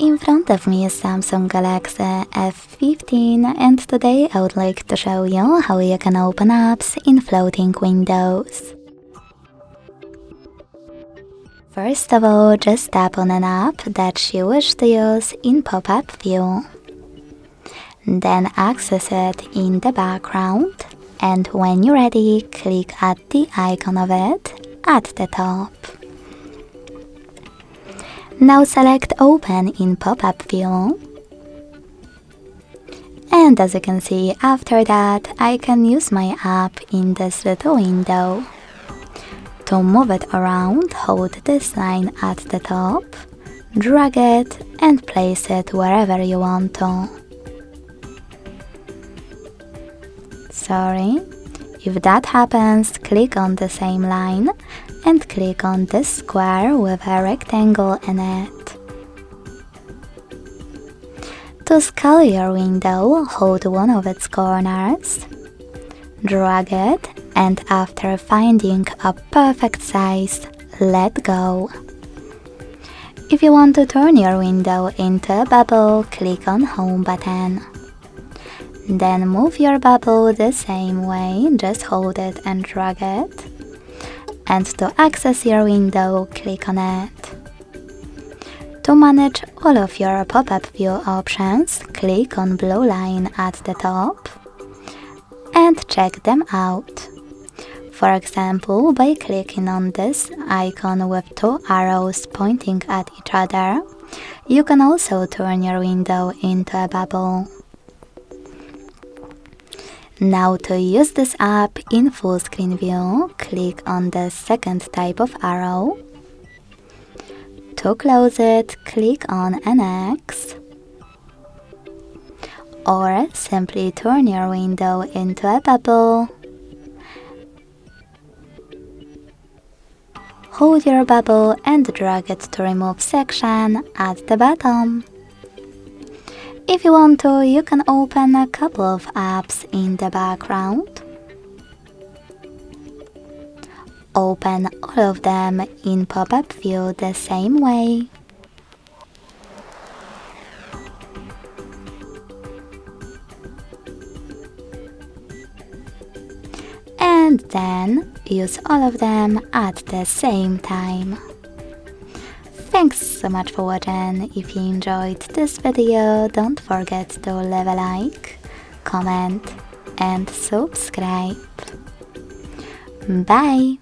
In front of me is Samsung Galaxy F15 and today I would like to show you how you can open apps in floating windows. First of all, just tap on an app that you wish to use in pop-up view. Then access it in the background, and when you're ready, click at the icon of it at the top. Now select Open in pop-up view. And as you can see, after that, I can use my app in this little window. To move it around, hold this line at the top, drag it and place it wherever you want to. Sorry. If that happens, click on the same line and click on this square with a rectangle in it. To scale your window, hold one of its corners, drag it, and after finding a perfect size, let go. If you want to turn your window into a bubble, click on Home button. Then move your bubble the same way, just hold it and drag it. And to access your window, click on it. To manage all of your pop-up view options, click on blue line at the top and check them out. For example, by clicking on this icon with two arrows pointing at each other, you can also turn your window into a bubble. Now to use this app in full screen view, click on the second type of arrow. To close it, click on an X. Or simply turn your window into a bubble. Hold your bubble and drag it to remove section at the bottom. If you want to, you can open a couple of apps in the background. Open all of them in pop-up view the same way. And then use all of them at the same time. Thanks so much for watching. If you enjoyed this video, don't forget to leave a like, comment and subscribe. Bye!